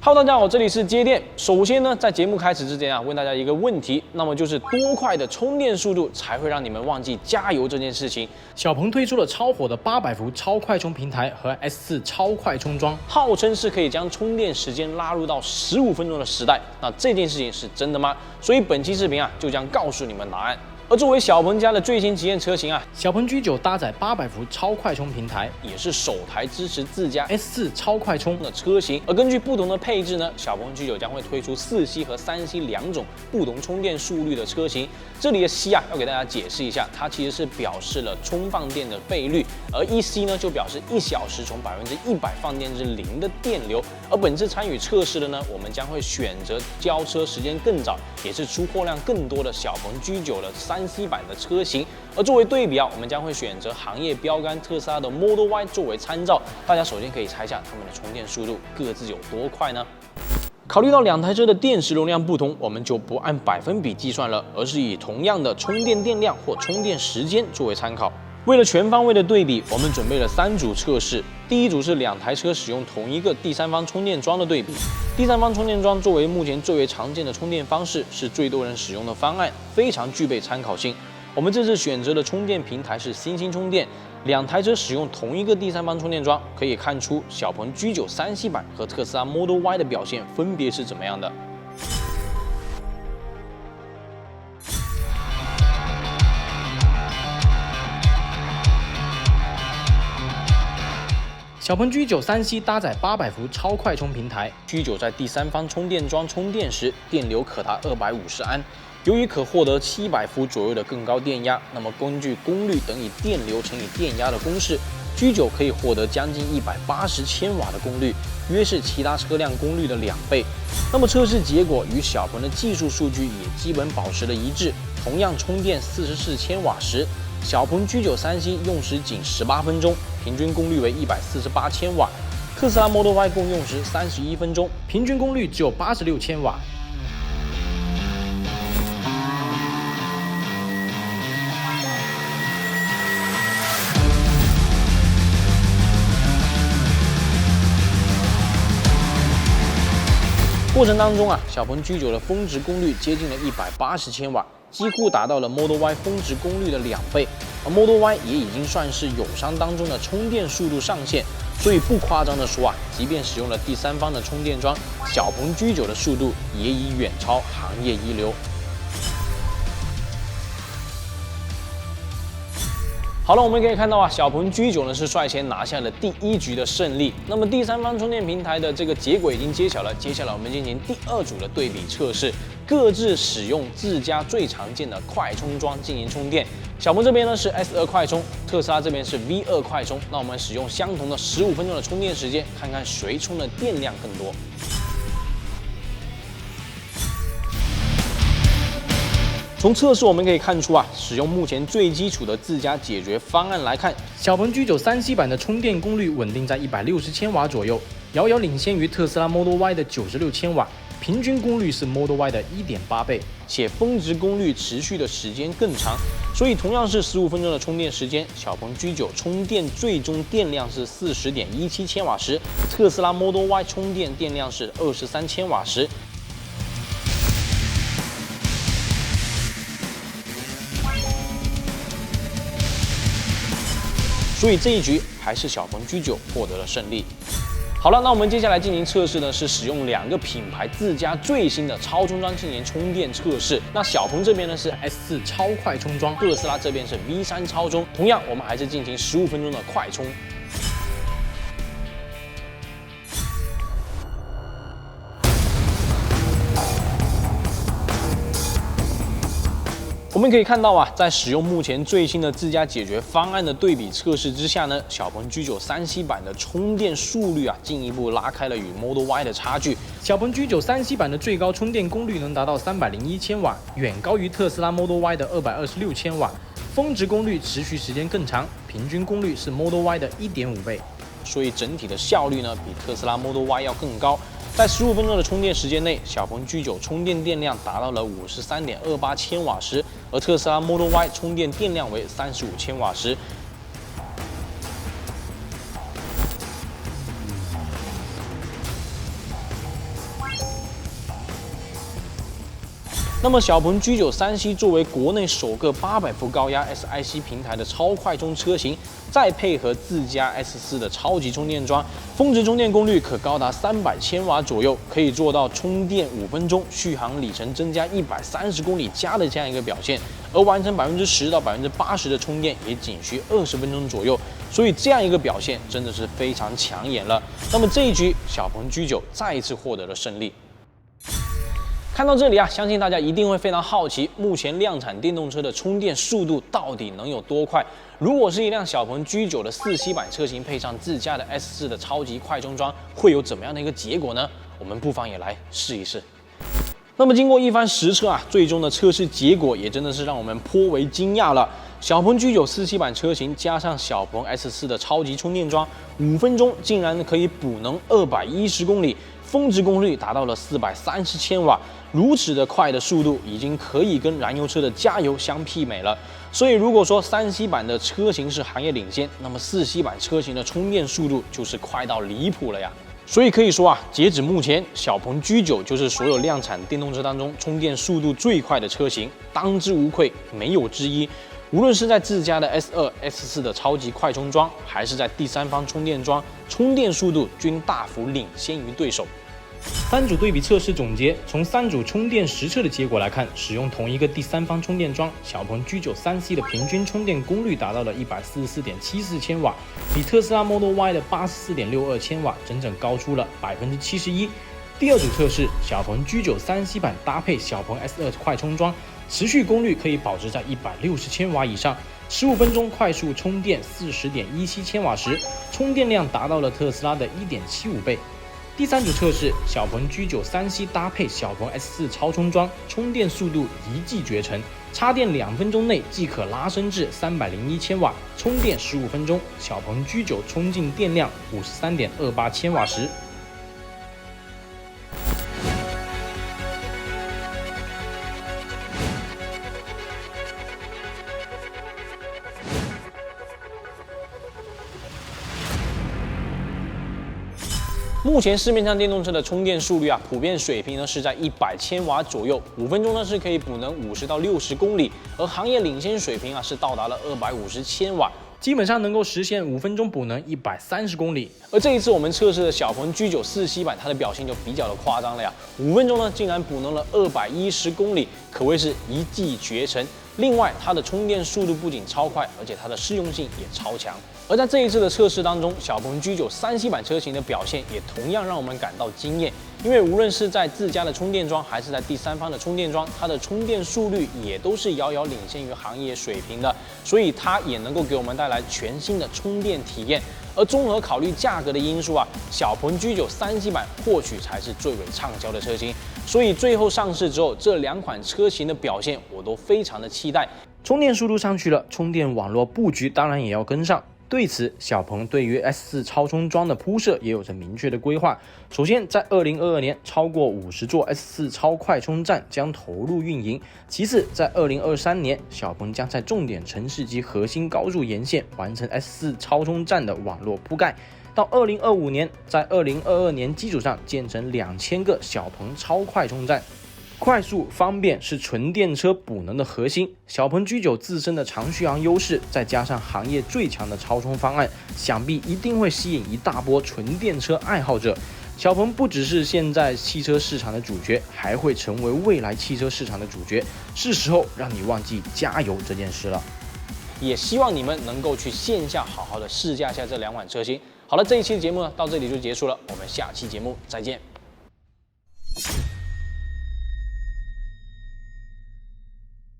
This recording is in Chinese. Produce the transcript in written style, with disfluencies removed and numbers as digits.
Hello， 大家好，这里是接电。首先呢，在节目开始之前啊，问大家一个问题，那么就是多快的充电速度才会让你们忘记加油这件事情？小鹏推出了超火的800伏超快充平台和 S4 超快充桩，号称是可以将充电时间拉入到15分钟的时代。那这件事情是真的吗？所以本期视频啊，就将告诉你们答案。而作为小鹏家的最新旗舰车型啊，小鹏 G9 搭载800伏超快充平台，也是首台支持自家 S4 超快充的车型。而根据不同的配置呢，小鹏 G9 将会推出4C 和3C 两种不同充电速率的车型。这里的 C 啊，要给大家解释一下，它其实是表示了充放电的倍率，而 1C 呢就表示1小时从100%放电至0的电流。而本次参与测试的呢，我们将会选择交车时间更早，也是出货量更多的小鹏 G9 的3C 版的车型。而作为对比啊，我们将会选择行业标杆特斯拉的 Model Y 作为参照。大家首先可以猜一下它们的充电速度各自有多快呢？考虑到两台车的电池容量不同，我们就不按百分比计算了，而是以同样的充电电量或充电时间作为参考。为了全方位的对比，我们准备了3组测试。第一组是两台车使用同一个第三方充电桩的对比。第三方充电桩作为目前最为常见的充电方式，是最多人使用的方案，非常具备参考性。我们这次选择的充电平台是新兴充电，两台车使用同一个第三方充电桩，可以看出小鹏 G9 3C 版和特斯拉 Model Y 的表现分别是怎么样的。小鹏 G9 3C 搭载800伏超快充平台 ，G9 在第三方充电桩充电时，电流可达250安。由于可获得700伏左右的更高电压，那么根据功率等于电流乘以电压的公式 ，G9 可以获得将近180千瓦的功率，约是其他车辆功率的2倍。那么测试结果与小鹏的技术数据也基本保持了一致，同样充电44千瓦时，小鹏 G9 3C 用时仅18分钟，平均功率为148千瓦；特斯拉 Model Y 共用时31分钟，平均功率只有86千瓦。过程当中啊，小鹏 G9 的峰值功率接近了180千瓦，几乎达到了 Model Y 峰值功率的2倍，而 Model Y 也已经算是友商当中的充电速度上限，所以不夸张的说啊，即便使用了第三方的充电桩，小鹏 G9 的速度也已远超行业一流。好了，我们可以看到啊，小鹏 G9 呢是率先拿下了第1局的胜利。那么第三方充电平台的这个结果已经揭晓了，接下来我们进行第2组的对比测试，各自使用自家最常见的快充桩进行充电。小鹏这边呢是 S2 快充，特斯拉这边是 V2 快充。那我们使用相同的15分钟的充电时间，看看谁充的电量更多。从测试我们可以看出啊，使用目前最基础的自家解决方案来看，小鹏 G9 3C 版的充电功率稳定在160千瓦左右，遥遥领先于特斯拉 Model Y 的96千瓦，平均功率是 Model Y 的1.8倍，且峰值功率持续的时间更长。所以同样是15分钟的充电时间，小鹏 G9 充电最终电量是40.17千瓦时，特斯拉 Model Y 充电电量是23千瓦时。所以这一局还是小鹏 G9 获得了胜利。好了，那我们接下来进行测试呢，是使用2个品牌自家最新的超充桩进行充电测试。那小鹏这边呢是 S4 超快充桩，特斯拉这边是 V3 超充。同样，我们还是进行15分钟的快充。我们可以看到啊，在使用目前最新的自家解决方案的对比测试之下呢，小鹏 G9 3C 版的充电速率啊，进一步拉开了与 Model Y 的差距。小鹏 G9 3C 版的最高充电功率能达到301千瓦，远高于特斯拉 Model Y 的226千瓦，峰值功率持续时间更长，平均功率是 Model Y 的1.5倍。所以整体的效率呢，比特斯拉 Model Y 要更高。在15分钟的充电时间内，小鹏 G9 充电电量达到了53.28千瓦时，而特斯拉 Model Y 充电电量为35千瓦时。那么小鹏 G9 3系作为国内首个800伏高压 SiC 平台的超快充车型，再配合自家 S4的超级充电桩，峰值充电功率可高达300千瓦左右，可以做到充电5分钟，续航里程增加130公里加的这样一个表现，而完成10%到80%的充电也仅需20分钟左右，所以这样一个表现真的是非常抢眼了。那么这一局小鹏 G9 再一次获得了胜利。看到这里啊，相信大家一定会非常好奇，目前量产电动车的充电速度到底能有多快？如果是一辆小鹏 G9 的4系版车型配上自家的 S4的超级快充桩，会有怎么样的一个结果呢？我们不妨也来试一试。那么经过一番实测啊，最终的测试结果也真的是让我们颇为惊讶了。小鹏 G9 4系版车型加上小鹏 S4的超级充电桩，5分钟竟然可以补能210公里，峰值功率达到了430千瓦。如此的快的速度，已经可以跟燃油车的加油相媲美了。所以如果说3系版的车型是行业领先，那么4系版车型的充电速度就是快到离谱了呀。所以可以说啊，截止目前，小鹏 G9 就是所有量产电动车当中充电速度最快的车型，当之无愧，没有之一。无论是在自家的 S2、S4的超级快充桩，还是在第三方充电桩，充电速度均大幅领先于对手。3组对比测试总结，从3组充电实测的结果来看，使用同一个第三方充电桩，小鹏 G9 3系的平均充电功率达到了144.74千瓦，比特斯拉 Model Y 的84.62千瓦整整高出了71%。第二组测试，小鹏 G9 3系版搭配小鹏 S2 快充桩，持续功率可以保持在160千瓦以上，15分钟快速充电40.17千瓦时，充电量达到了特斯拉的1.75倍。第三组测试，小鹏 G9 3系搭配小鹏 S4 超充桩，充电速度一骑绝尘，插电2分钟内即可拉升至301千瓦，充电15分钟，小鹏 G9 充进电量53.28千瓦时。目前市面上电动车的充电速率啊，普遍水平呢是在100千瓦左右，5分钟呢是可以补能50到60公里，而行业领先水平啊是到达了250千瓦，基本上能够实现5分钟补能130公里。而这一次我们测试的小鹏 G9 4系版，它的表现就比较的夸张了呀，5分钟呢竟然补能了210公里，可谓是一骑绝尘。另外，它的充电速度不仅超快，而且它的适用性也超强。而在这一次的测试当中，小鹏 G9 3系版车型的表现也同样让我们感到惊艳，因为无论是在自家的充电桩，还是在第三方的充电桩，它的充电速率也都是遥遥领先于行业水平的，所以它也能够给我们带来全新的充电体验。而综合考虑价格的因素啊，小鹏 G9 3系版或许才是最为畅销的车型。所以最后上市之后，这2款车型的表现我都非常的期待。充电速度上去了，充电网络布局当然也要跟上。对此，小鹏对于 S4 超充桩的铺设也有着明确的规划。首先，在2022年，超过50座 S4 超快充站将投入运营。其次，在2023年，小鹏将在重点城市及核心高速沿线完成 S4 超充站的网络铺盖。到2025年，在2022年基础上建成2000个小鹏超快充站。快速方便是纯电车补能的核心，小鹏 G9 自身的长续航优势，再加上行业最强的超充方案，想必一定会吸引一大波纯电车爱好者。小鹏不只是现在汽车市场的主角，还会成为未来汽车市场的主角，是时候让你忘记加油这件事了。也希望你们能够去线下好好的试驾一下这2款车型。好了，这一期的节目呢到这里就结束了，我们下期节目再见。